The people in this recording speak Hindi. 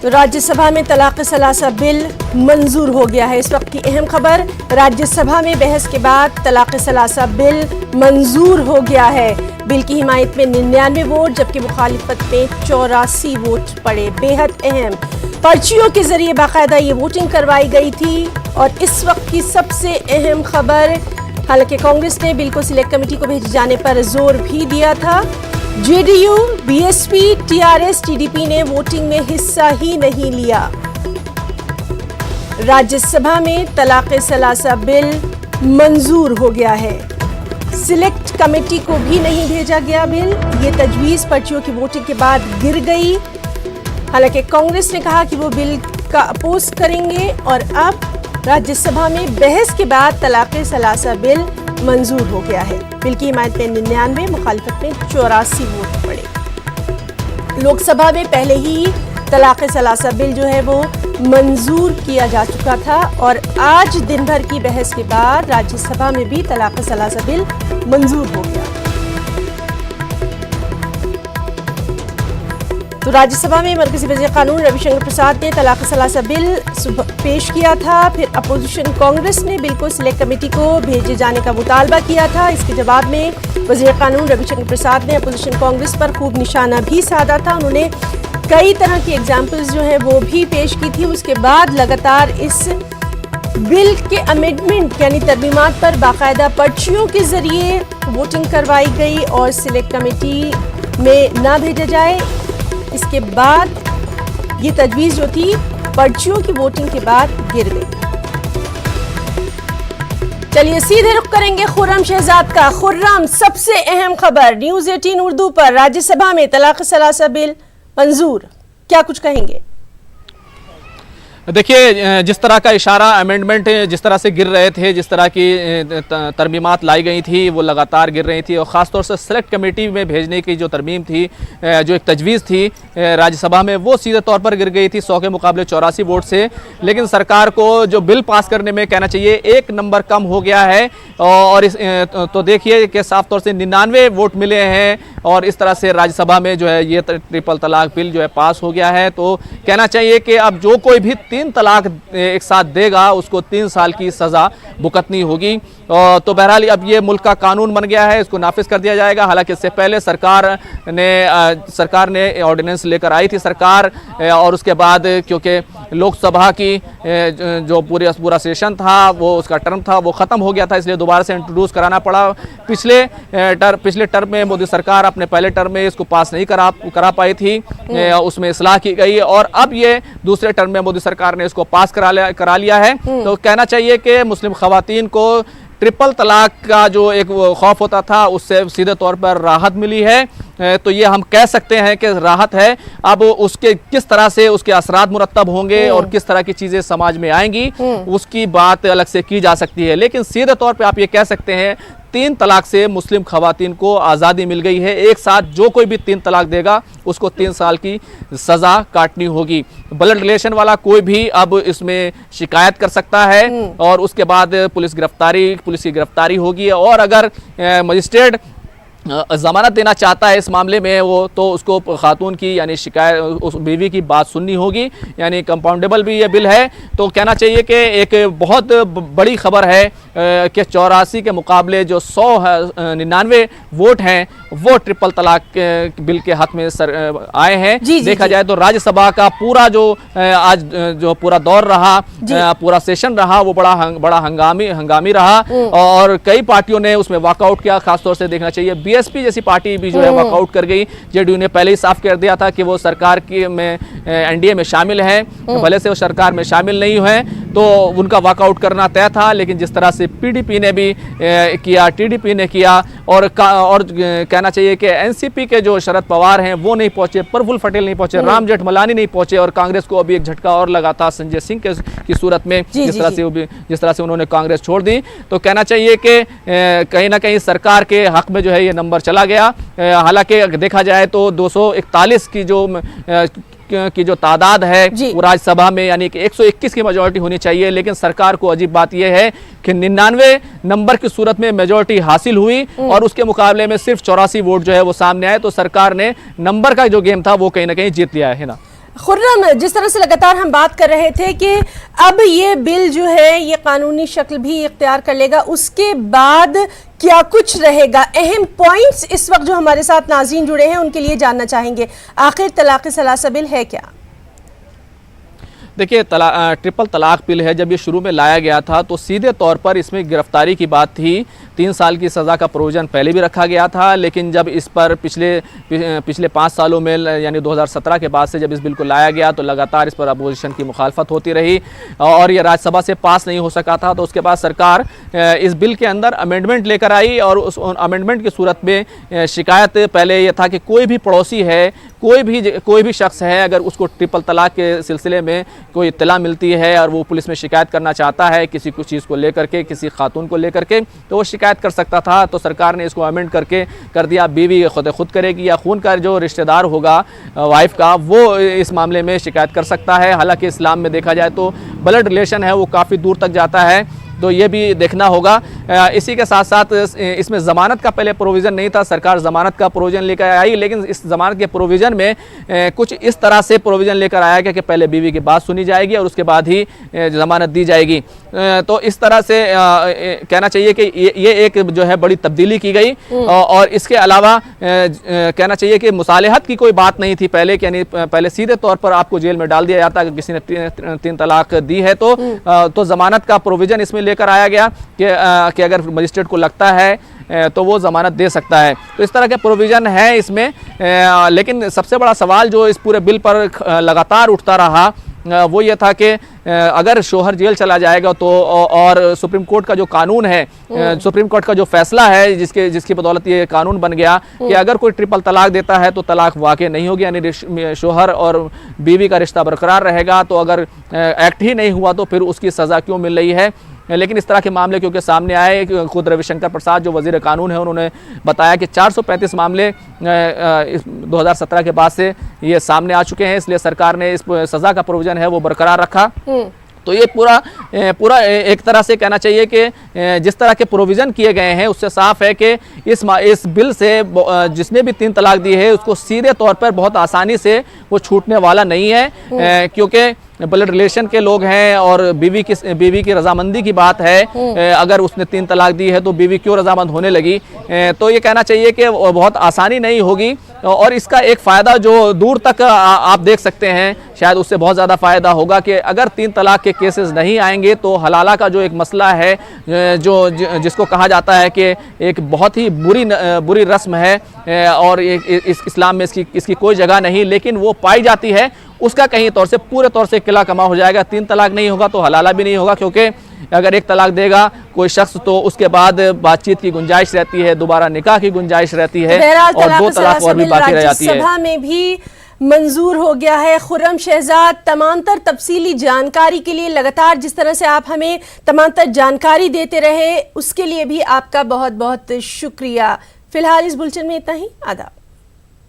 तो राज्यसभा में तलाक सलासा बिल मंजूर हो गया है। इस वक्त की अहम खबर, राज्यसभा में बहस के बाद तलाक सलासा बिल मंजूर हो गया है। बिल की हिमायत में 99 वोट जबकि मुखालिफत में 84 वोट पड़े। बेहद अहम, पर्चियों के जरिए बाकायदा ये वोटिंग करवाई गई थी। और इस वक्त की सबसे अहम खबर, हालांकि कांग्रेस ने बिल को सिलेक्ट कमेटी को भेजे जाने पर जोर भी दिया था, जेडीयू, बीएसपी, टीआरएस, टीडीपी ने वोटिंग में हिस्सा ही नहीं लिया। राज्यसभा में तलाक सलासा बिल मंजूर हो गया है। सिलेक्ट कमेटी को भी नहीं भेजा गया बिल। ये तजवीज पर्चियों की वोटिंग के बाद गिर गई। हालांकि कांग्रेस ने कहा कि वो बिल का अपोज करेंगे और अब राज्यसभा में बहस के बाद तलाक सलासा बिल मंजूर हो गया है। बिल की हिमायत में 99, मुखालिफत में 84 वोट पड़े। लोकसभा में पहले ही तलाक सलासा बिल जो है वो मंजूर किया जा चुका था और आज दिन भर की बहस के बाद राज्यसभा में भी तलाक सलासा बिल मंजूर हो गया। तो राज्यसभा में मरकजी वज़ीर कानून रविशंकर प्रसाद ने तलाक सलासा बिल पेश किया था। फिर अपोजिशन कांग्रेस ने बिल को सिलेक्ट कमेटी को भेजे जाने का मुतालबा किया था। इसके जवाब में वज़ीर कानून रविशंकर प्रसाद ने अपोजिशन कांग्रेस पर खूब निशाना भी साधा था। उन्होंने कई तरह की एग्जाम्पल्स जो हैं वो भी पेश की थी। उसके बाद लगातार इस बिल के अमेंडमेंट यानी तरमीमात पर बाकायदा पर्चियों के जरिए वोटिंग करवाई गई और सिलेक्ट कमेटी में ना भेजा जाए। इसके बाद ये तजवीज़ जो थी पर्चियों की वोटिंग के बाद गिर गई। चलिए सीधे रुख करेंगे खुर्रम शहजाद का। खुर्रम, सबसे अहम खबर न्यूज़ 18 उर्दू पर, राज्यसभा में तलाक सलासा बिल मंजूर, क्या कुछ कहेंगे? देखिए, जिस तरह का इशारा अमेंडमेंट जिस तरह से गिर रहे थे, जिस तरह की तरमीमात लाई गई थी वो लगातार गिर रही थी और ख़ास तौर से सेलेक्ट कमेटी में भेजने की जो तरमीम थी, जो एक तजवीज़ थी राज्यसभा में, वो सीधे तौर पर गिर गई थी 100 के मुकाबले 84 वोट से। लेकिन सरकार को जो बिल पास करने में कहना चाहिए 1 नंबर कम हो गया है और तो देखिए कि साफ तौर से 99 वोट मिले हैं और इस तरह से राज्यसभा में जो है ये ट्रिपल तलाक बिल जो है पास हो गया है। तो कहना चाहिए कि अब जो कोई भी 3 तलाक एक साथ देगा उसको 3 साल की सज़ा भुगतनी होगी। तो बहरहाल अब ये मुल्क का कानून बन गया है, इसको नाफिज कर दिया जाएगा। हालांकि इससे पहले सरकार ने ऑर्डिनेंस लेकर आई थी सरकार, और उसके बाद क्योंकि लोकसभा की जो पूरा सेशन था वो उसका टर्म था वो ख़त्म हो गया था, इसलिए दोबारा से इंट्रोड्यूस कराना पड़ा। पिछले टर्म में मोदी सरकार अपने पहले टर्म में इसको पास नहीं करा पाई थी, उसमें इस्लाह की गई और अब ये दूसरे टर्म में मोदी सरकार ने इसको पास करा लिया है। तो कहना चाहिए कि मुस्लिम ख़वातीन को ट्रिपल तलाक का जो एक खौफ होता था उससे सीधे तौर पर राहत मिली है। तो ये हम कह सकते हैं कि राहत है। अब उसके किस तरह से उसके असरात मुरत्तब होंगे और किस तरह की चीज़ें समाज में आएंगी उसकी बात अलग से की जा सकती है। लेकिन सीधे तौर पे आप ये कह सकते हैं 3 तलाक से मुस्लिम खवातीन को आज़ादी मिल गई है। एक साथ जो कोई भी 3 तलाक देगा उसको 3 साल की सज़ा काटनी होगी। ब्लड रिलेशन वाला कोई भी अब इसमें शिकायत कर सकता है और उसके बाद पुलिस की गिरफ्तारी होगी और अगर मजिस्ट्रेट जमानत देना चाहता है इस मामले में वो, तो उसको खातून की यानी शिकायत उस बीवी की बात सुननी होगी, यानी कंपाउंडेबल भी ये बिल है। तो कहना चाहिए कि एक बहुत बड़ी खबर है कि 84 के मुकाबले जो 99 वोट हैं वो ट्रिपल तलाक बिल के हक में आए हैं। देखा जाए तो राज्यसभा का पूरा जो आज जो पूरा दौर रहा, पूरा सेशन रहा, वो बड़ा हंगामी रहा और कई पार्टियों ने उसमें वॉकआउट किया। खासतौर से देखना चाहिए बीएसपी जैसी पार्टी भी जो है वॉकआउट कर गई। जेडीयू ने पहले ही साफ कर दिया था कि वो सरकार की में एनडीए में शामिल है, भले से वो सरकार में शामिल नहीं हुए तो उनका वॉकआउट करना तय था। लेकिन जिस तरह से पीडीपी ने भी किया, टीडीपी ने किया और कहना चाहिए कि एनसीपी के जो शरद पवार हैं वो नहीं पहुंचे, प्रफुल्ल पटेल नहीं पहुंचे, राम जेठमलानी नहीं पहुंचे और कांग्रेस को अभी एक झटका और लगा था संजय सिंह की सूरत में, जिस तरह से उन्होंने कांग्रेस छोड़ दी। तो कहना चाहिए कि कहीं ना कहीं सरकार के हक में जो है ये नंबर चला गया। हालांकि देखा जाए तो 241 की जो तादाद है वो राज्यसभा में यानी कि 121 की मेजॉरिटी होनी चाहिए। लेकिन सरकार को अजीब बात यह है कि 99 नंबर की सूरत में मेजॉरिटी हासिल हुई और उसके मुकाबले में सिर्फ 84 वोट जो है वो सामने आए। तो सरकार ने नंबर का जो गेम था वो कहीं ना कहीं जीत लिया है ना। खुर्रम, जिस तरह से लगातार हम बात कर रहे थे कि अब ये बिल जो है ये कानूनी शक्ल भी इख्तियार कर लेगा, उसके बाद क्या कुछ रहेगा? अहम पॉइंट्स इस वक्त जो हमारे साथ नाज़रीन जुड़े हैं उनके लिए जानना चाहेंगे। आखिर तलाक़ सलासा बिल है क्या? देखिए, ट्रिपल तलाक बिल है। जब ये शुरू में लाया गया था तो सीधे तौर पर इसमें गिरफ्तारी की बात थी। 3 साल की सज़ा का प्रोविज़न पहले भी रखा गया था, लेकिन जब इस पर पिछले 5 सालों में यानी 2017 के बाद से जब इस बिल को लाया गया तो लगातार इस पर अपोजिशन की मुखालफत होती रही और ये राज्यसभा से पास नहीं हो सका था। तो उसके बाद सरकार इस बिल के अंदर अमेंडमेंट लेकर आई और उस अमेंडमेंट की सूरत में शिकायत पहले ये था कि कोई भी पड़ोसी है, कोई भी शख्स है, अगर उसको ट्रिपल तलाक के सिलसिले में कोई इत्तला मिलती है और वो पुलिस में शिकायत करना चाहता है किसी कुछ चीज़ को लेकर के, किसी खातून को लेकर के, तो वो शिकायत कर सकता था। तो सरकार ने इसको अमेंड करके कर दिया, बीवी खुद करेगी या खून का जो रिश्तेदार होगा वाइफ का वो इस मामले में शिकायत कर सकता है। हालांकि इस्लाम में देखा जाए तो ब्लड रिलेशन है वो काफ़ी दूर तक जाता है, तो ये भी देखना होगा। इसी के साथ साथ इसमें ज़मानत का पहले प्रोविज़न नहीं था, सरकार ज़मानत का प्रोविज़न लेकर आई, लेकिन इस ज़मानत के प्रोविज़न में कुछ इस तरह से प्रोविज़न लेकर आया गया कि पहले बीवी की बात सुनी जाएगी और उसके बाद ही ज़मानत दी जाएगी। तो इस तरह से कहना चाहिए कि ये एक जो है बड़ी तब्दीली की गई। और इसके अलावा कहना चाहिए कि मुसालहत की कोई बात नहीं थी पहले, यानी पहले सीधे तौर पर आपको जेल में डाल दिया जाता अगर किसी ने 3 तलाक दी है तो ज़मानत का प्रोविज़न इसमें लेकर आया गया कि अगर मजिस्ट्रेट को लगता है तो वो ज़मानत दे सकता है। तो इस तरह के प्रोविज़न है इसमें। लेकिन सबसे बड़ा सवाल जो इस पूरे बिल पर लगातार उठता रहा वो ये था कि अगर शोहर जेल चला जाएगा तो और सुप्रीम कोर्ट का जो कानून है, सुप्रीम कोर्ट का जो फैसला है जिसकी बदौलत ये कानून बन गया कि अगर कोई ट्रिपल तलाक देता है तो तलाक वाक़ई नहीं होगी, यानी शोहर और बीवी का रिश्ता बरकरार रहेगा। तो अगर एक्ट ही नहीं हुआ तो फिर उसकी सज़ा क्यों मिल रही है? लेकिन इस तरह के मामले क्योंकि सामने आए, खुद रविशंकर प्रसाद जो वज़ीर कानून है उन्होंने बताया कि 435 मामले 2017 के बाद से ये सामने आ चुके हैं, इसलिए सरकार ने इस सज़ा का प्रोविज़न है वो बरकरार रखा। तो ये पूरा एक तरह से कहना चाहिए कि जिस तरह के प्रोविज़न किए गए हैं उससे साफ है कि इस बिल से जिसने भी 3 तलाक दी है उसको सीधे तौर पर बहुत आसानी से वो छूटने वाला नहीं है, क्योंकि ब्लड रिलेशन के लोग हैं और बीवी की रजामंदी की बात है। अगर उसने 3 तलाक दी है तो बीवी क्यों रजामंद होने लगी? तो ये कहना चाहिए कि बहुत आसानी नहीं होगी और इसका एक फ़ायदा जो दूर तक आप देख सकते हैं, शायद उससे बहुत ज़्यादा फ़ायदा होगा कि अगर 3 तलाक के केसेस नहीं आएंगे तो हलाला का जो एक मसला है जिसको कहा जाता है कि एक बहुत ही बुरी रस्म है और इस इस्लाम में इसकी कोई जगह नहीं, लेकिन वो पाई जाती है, उसका कहीं तौर से पूरे तौर से किला कमा हो जाएगा। 3 तलाक नहीं होगा तो हलाला भी नहीं होगा, क्योंकि अगर 1 तलाक देगा कोई शख्स तो उसके बाद बातचीत की गुंजाइश रहती है, दोबारा निकाह की गुंजाइश रहती है और 2 तलाक और भी बाकी रह जाती है। सभा में भी मंजूर हो गया है। खुर्रम शहजाद, तमामतर तफसीली जानकारी के लिए लगातार जिस तरह से आप हमें तमामतर जानकारी देते रहे उसके लिए भी आपका बहुत बहुत शुक्रिया। फिलहाल इस बुलेटिन में इतना ही। आदाब।